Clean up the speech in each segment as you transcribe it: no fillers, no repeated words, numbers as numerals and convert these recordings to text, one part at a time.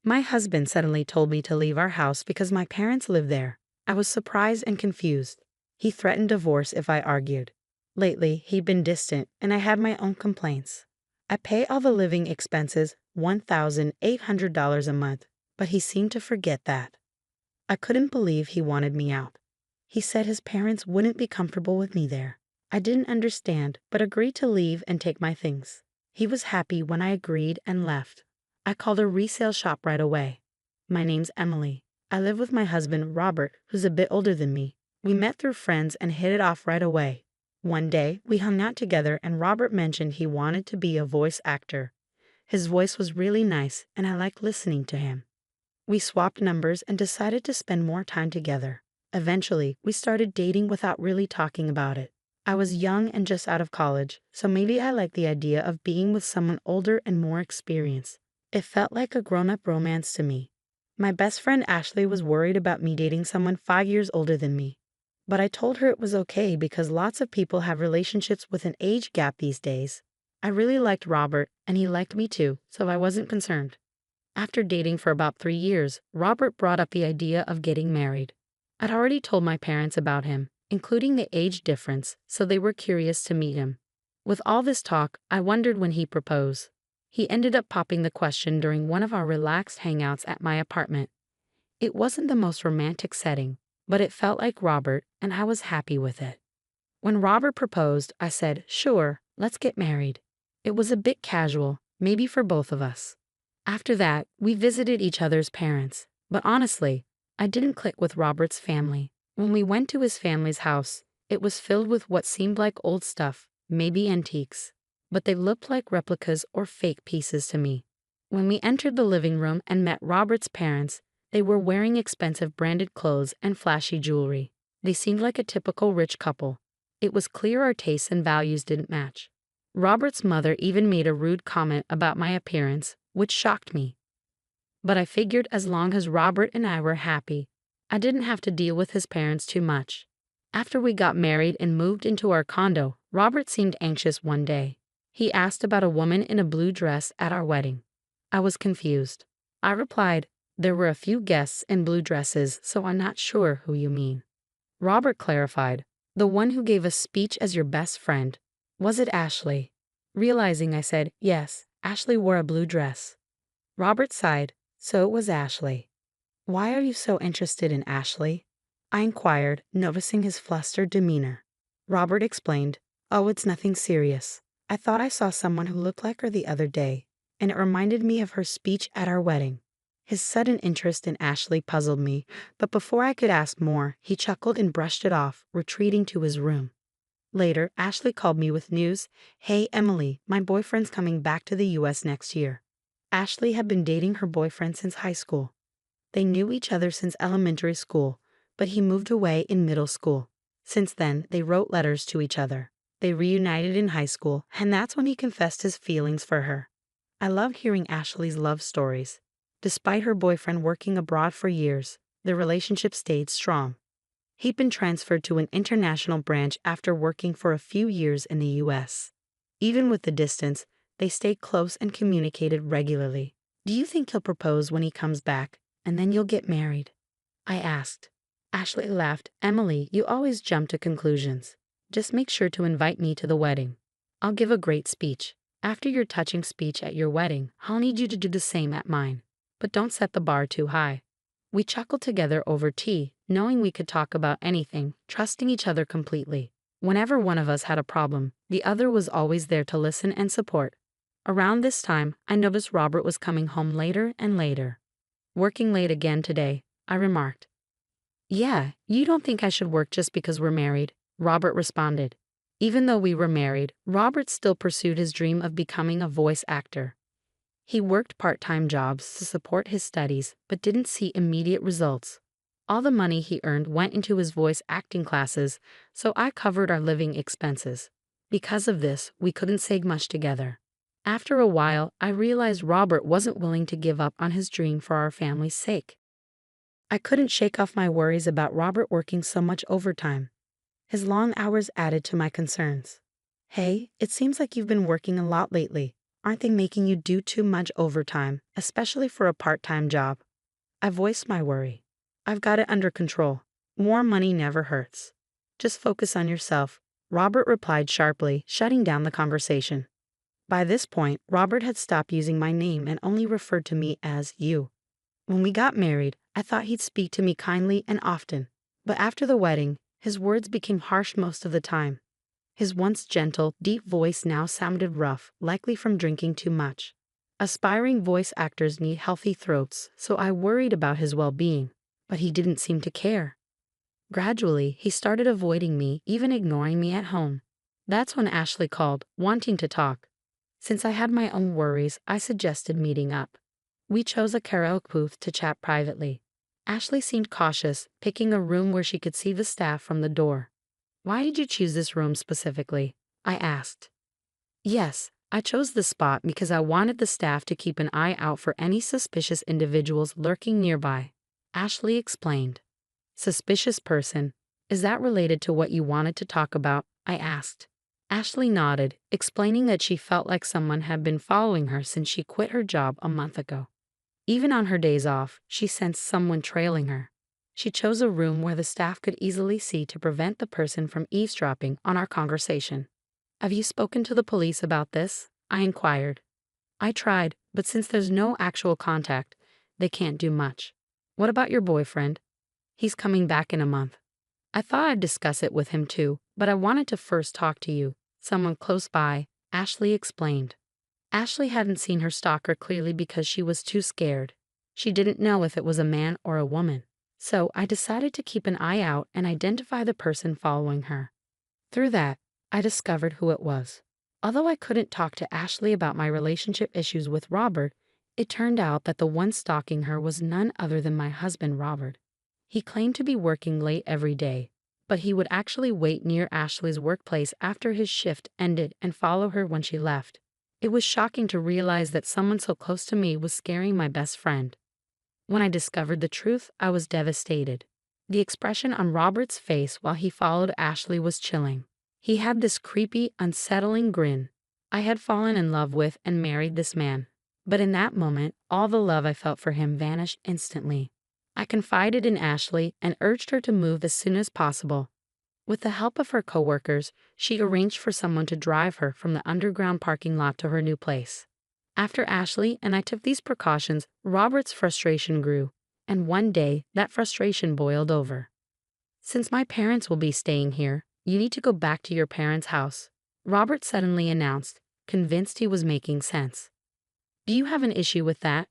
My husband suddenly told me to leave our house because my parents live there. I was surprised and confused. He threatened divorce if I argued. Lately, he'd been distant, and I had my own complaints. I pay all the living expenses, $1,800 a month, but he seemed to forget that. I couldn't believe he wanted me out. He said his parents wouldn't be comfortable with me there. I didn't understand, but agreed to leave and take my things. He was happy when I agreed and left. I called a resale shop right away. My name's Emily. I live with my husband, Robert, who's a bit older than me. We met through friends and hit it off right away. One day, we hung out together and Robert mentioned he wanted to be a voice actor. His voice was really nice and I liked listening to him. We swapped numbers and decided to spend more time together. Eventually, we started dating without really talking about it. I was young and just out of college, so maybe I liked the idea of being with someone older and more experienced. It felt like a grown-up romance to me. My best friend Ashley was worried about me dating someone 5 years older than me. But I told her it was okay because lots of people have relationships with an age gap these days. I really liked Robert, and he liked me too, so I wasn't concerned. After dating for about 3 years, Robert brought up the idea of getting married. I'd already told my parents about him, including the age difference, so they were curious to meet him. With all this talk, I wondered when he proposed. He ended up popping the question during one of our relaxed hangouts at my apartment. It wasn't the most romantic setting, but it felt like Robert, and I was happy with it. When Robert proposed, I said, "Sure, let's get married." It was a bit casual, maybe for both of us. After that, we visited each other's parents, but honestly, I didn't click with Robert's family. When we went to his family's house, it was filled with what seemed like old stuff, maybe antiques, but they looked like replicas or fake pieces to me. When we entered the living room and met Robert's parents, they were wearing expensive branded clothes and flashy jewelry. They seemed like a typical rich couple. It was clear our tastes and values didn't match. Robert's mother even made a rude comment about my appearance, which shocked me. But I figured as long as Robert and I were happy, I didn't have to deal with his parents too much. After we got married and moved into our condo, Robert seemed anxious one day. He asked about a woman in a blue dress at our wedding. I was confused. I replied, "There were a few guests in blue dresses, so I'm not sure who you mean." Robert clarified, "The one who gave a speech as your best friend. Was it Ashley?" Realizing I said, "Yes, Ashley wore a blue dress." Robert sighed, "So it was Ashley. Why are you so interested in Ashley?" I inquired, noticing his flustered demeanor. Robert explained, "Oh, it's nothing serious. I thought I saw someone who looked like her the other day, and it reminded me of her speech at our wedding." His sudden interest in Ashley puzzled me, but before I could ask more, he chuckled and brushed it off, retreating to his room. Later, Ashley called me with news. "Hey, Emily, my boyfriend's coming back to the US next year." Ashley had been dating her boyfriend since high school. They knew each other since elementary school, but he moved away in middle school. Since then, they wrote letters to each other. They reunited in high school, and that's when he confessed his feelings for her. I loved hearing Ashley's love stories. Despite her boyfriend working abroad for years, their relationship stayed strong. He'd been transferred to an international branch after working for a few years in the US. Even with the distance, they stayed close and communicated regularly. "Do you think he'll propose when he comes back, and then you'll get married?" I asked. Ashley laughed. "Emily, you always jump to conclusions. Just make sure to invite me to the wedding. I'll give a great speech. After your touching speech at your wedding, I'll need you to do the same at mine. But don't set the bar too high." We chuckled together over tea, knowing we could talk about anything, trusting each other completely. Whenever one of us had a problem, the other was always there to listen and support. Around this time, I noticed Robert was coming home later and later. "Working late again today," I remarked. "Yeah, you don't think I should work just because we're married," Robert responded. Even though we were married, Robert still pursued his dream of becoming a voice actor. He worked part-time jobs to support his studies, but didn't see immediate results. All the money he earned went into his voice acting classes, so I covered our living expenses. Because of this, we couldn't say much together. After a while, I realized Robert wasn't willing to give up on his dream for our family's sake. I couldn't shake off my worries about Robert working so much overtime. His long hours added to my concerns. "Hey, it seems like you've been working a lot lately. Aren't they making you do too much overtime, especially for a part-time job? I voiced my worry. I've got it under control. More money never hurts. Just focus on yourself, Robert replied sharply, shutting down the conversation. By this point, Robert had stopped using my name and only referred to me as you. When we got married, I thought he'd speak to me kindly and often, but after the wedding, his words became harsh most of the time. His once gentle, deep voice now sounded rough, likely from drinking too much. Aspiring voice actors need healthy throats, so I worried about his well-being, but he didn't seem to care. Gradually, he started avoiding me, even ignoring me at home. That's when Ashley called, wanting to talk. Since I had my own worries, I suggested meeting up. We chose a karaoke booth to chat privately. Ashley seemed cautious, picking a room where she could see the staff from the door. Why did you choose this room specifically? I asked. Yes, I chose this spot because I wanted the staff to keep an eye out for any suspicious individuals lurking nearby. Ashley explained. Suspicious person. Is that related to what you wanted to talk about? I asked. Ashley nodded, explaining that she felt like someone had been following her since she quit her job a month ago. Even on her days off, she sensed someone trailing her. She chose a room where the staff could easily see to prevent the person from eavesdropping on our conversation. Have you spoken to the police about this? I inquired. I tried, but since there's no actual contact, they can't do much. What about your boyfriend? He's coming back in a month. I thought I'd discuss it with him too, but I wanted to first talk to you, someone close by, Ashley explained. Ashley hadn't seen her stalker clearly because she was too scared. She didn't know if it was a man or a woman. So I decided to keep an eye out and identify the person following her. Through that, I discovered who it was. Although I couldn't talk to Ashley about my relationship issues with Robert, it turned out that the one stalking her was none other than my husband, Robert. He claimed to be working late every day, but he would actually wait near Ashley's workplace after his shift ended and follow her when she left. It was shocking to realize that someone so close to me was scaring my best friend. When I discovered the truth, I was devastated. The expression on Robert's face while he followed Ashley was chilling. He had this creepy, unsettling grin. I had fallen in love with and married this man. But in that moment, all the love I felt for him vanished instantly. I confided in Ashley and urged her to move as soon as possible. With the help of her coworkers, she arranged for someone to drive her from the underground parking lot to her new place. After Ashley and I took these precautions, Robert's frustration grew, and one day that frustration boiled over. Since my parents will be staying here, you need to go back to your parents' house, Robert suddenly announced, convinced he was making sense. Do you have an issue with that?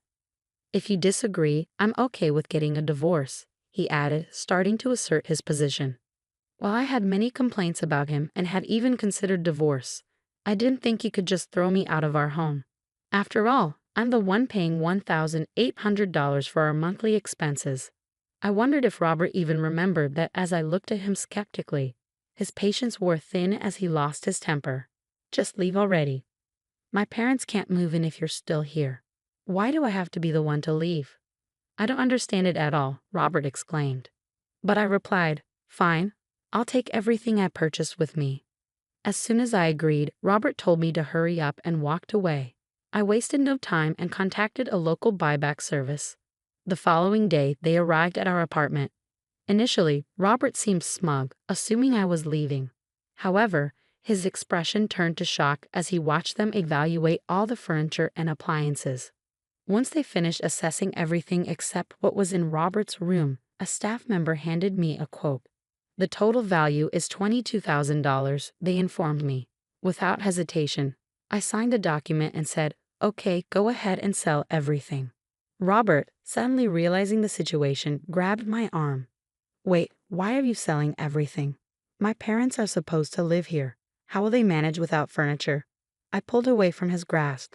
If you disagree, I'm okay with getting a divorce, he added, starting to assert his position. While I had many complaints about him and had even considered divorce, I didn't think he could just throw me out of our home. After all, I'm the one paying $1,800 for our monthly expenses. I wondered if Robert even remembered that as I looked at him skeptically, his patience wore thin as he lost his temper. Just leave already. My parents can't move in if you're still here. Why do I have to be the one to leave? I don't understand it at all, Robert exclaimed. But I replied, fine, I'll take everything I purchased with me. As soon as I agreed, Robert told me to hurry up and walked away. I wasted no time and contacted a local buyback service. The following day, they arrived at our apartment. Initially, Robert seemed smug, assuming I was leaving. However, his expression turned to shock as he watched them evaluate all the furniture and appliances. Once they finished assessing everything except what was in Robert's room, a staff member handed me a quote. The total value is $22,000, they informed me. Without hesitation, I signed the document and said, okay, go ahead and sell everything. Robert, suddenly realizing the situation, grabbed my arm. Wait, why are you selling everything? My parents are supposed to live here. How will they manage without furniture? I pulled away from his grasp.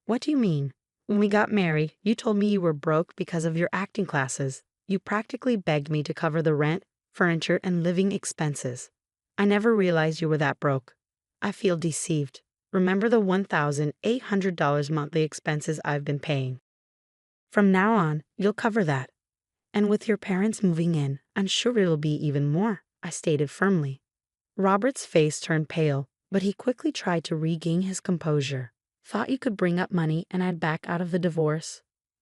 What do you mean? When we got married, you told me you were broke because of your acting classes. You practically begged me to cover the rent, furniture, and living expenses. I never realized you were that broke. I feel deceived. Remember the $1,800 monthly expenses I've been paying. From now on, you'll cover that. And with your parents moving in, I'm sure it'll be even more, I stated firmly. Robert's face turned pale, but he quickly tried to regain his composure. Thought you could bring up money and I'd back out of the divorce?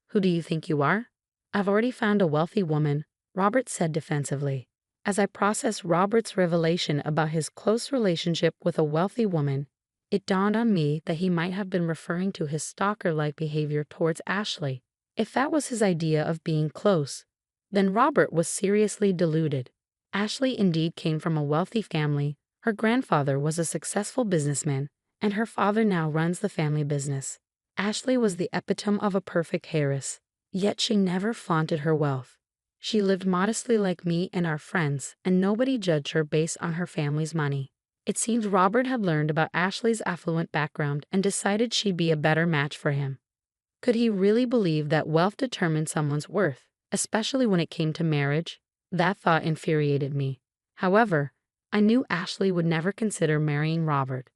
Who do you think you are? I've already found a wealthy woman, Robert said defensively. As I processed Robert's revelation about his close relationship with a wealthy woman, it dawned on me that he might have been referring to his stalker-like behavior towards Ashley. If that was his idea of being close, then Robert was seriously deluded. Ashley indeed came from a wealthy family. Her grandfather was a successful businessman, and her father now runs the family business. Ashley was the epitome of a perfect heiress, yet she never flaunted her wealth. She lived modestly like me and our friends, and nobody judged her based on her family's money. It seems Robert had learned about Ashley's affluent background and decided she'd be a better match for him. Could he really believe that wealth determined someone's worth, especially when it came to marriage? That thought infuriated me. However, I knew Ashley would never consider marrying Robert.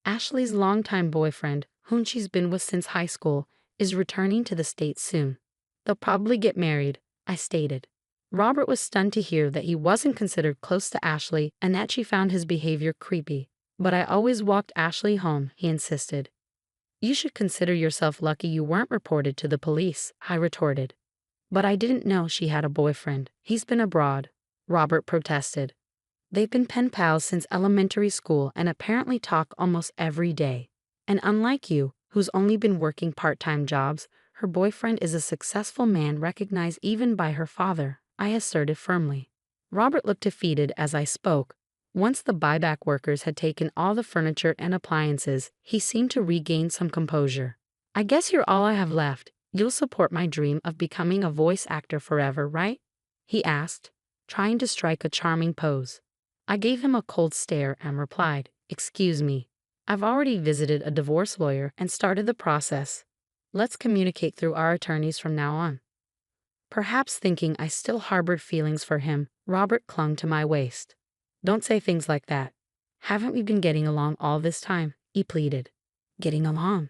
Ashley's longtime boyfriend, whom she's been with since high school, is returning to the States soon. They'll probably get married, I stated. Robert was stunned to hear that he wasn't considered close to Ashley and that she found his behavior creepy. But I always walked Ashley home, he insisted. You should consider yourself lucky you weren't reported to the police, I retorted. But I didn't know she had a boyfriend. He's been abroad, Robert protested. They've been pen pals since elementary school and apparently talk almost every day. And unlike you, who's only been working part-time jobs, her boyfriend is a successful man recognized even by her father, I asserted firmly. Robert looked defeated as I spoke. Once the buyback workers had taken all the furniture and appliances, he seemed to regain some composure. I guess you're all I have left. You'll support my dream of becoming a voice actor forever, right? He asked, trying to strike a charming pose. I gave him a cold stare and replied, "Excuse me. I've already visited a divorce lawyer and started the process. Let's communicate through our attorneys from now on." Perhaps thinking I still harbored feelings for him, Robert clung to my waist. "Don't say things like that. Haven't we been getting along all this time?" he pleaded. "Getting along?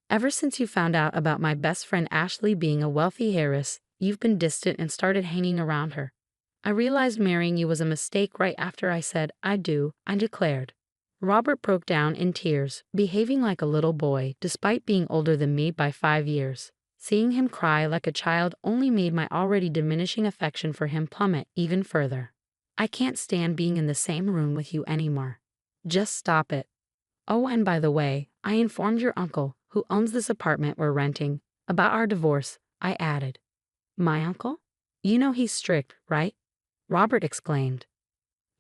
Ever since you found out about my best friend Ashley being a wealthy heiress, you've been distant and started hanging around her. I realized marrying you was a mistake right after I said I do, I declared." Robert broke down in tears, behaving like a little boy despite being older than me by 5 years. Seeing him cry like a child only made my already diminishing affection for him plummet even further. "I can't stand being in the same room with you anymore. Just stop it. Oh, and by the way, I informed your uncle, who owns this apartment we're renting, about our divorce," I added. "My uncle? You know he's strict, right?" Robert exclaimed.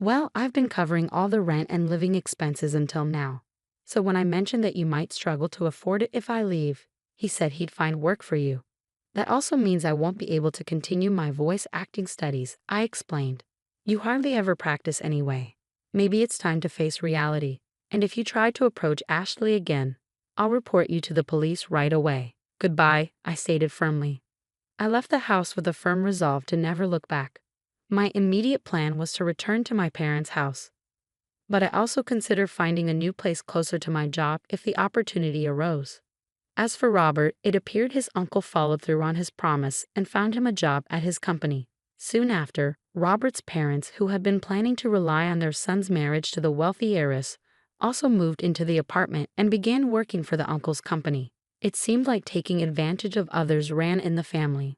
"Well, I've been covering all the rent and living expenses until now. So when I mentioned that you might struggle to afford it if I leave, he said he'd find work for you. That also means I won't be able to continue my voice acting studies," I explained. "You hardly ever practice anyway. Maybe it's time to face reality. And if you try to approach Ashley again, I'll report you to the police right away." "Goodbye," I stated firmly. I left the house with a firm resolve to never look back. My immediate plan was to return to my parents' house. But I also considered finding a new place closer to my job if the opportunity arose. As for Robert, it appeared his uncle followed through on his promise and found him a job at his company. Soon after, Robert's parents, who had been planning to rely on their son's marriage to the wealthy heiress, also moved into the apartment and began working for the uncle's company. It seemed like taking advantage of others ran in the family.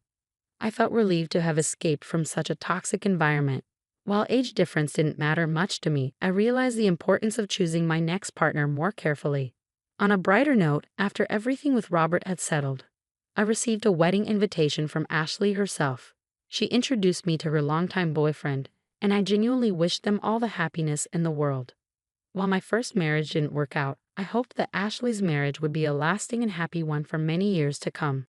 I felt relieved to have escaped from such a toxic environment. While age difference didn't matter much to me, I realized the importance of choosing my next partner more carefully. On a brighter note, after everything with Robert had settled, I received a wedding invitation from Ashley herself. She introduced me to her longtime boyfriend, and I genuinely wished them all the happiness in the world. While my first marriage didn't work out, I hoped that Ashley's marriage would be a lasting and happy one for many years to come.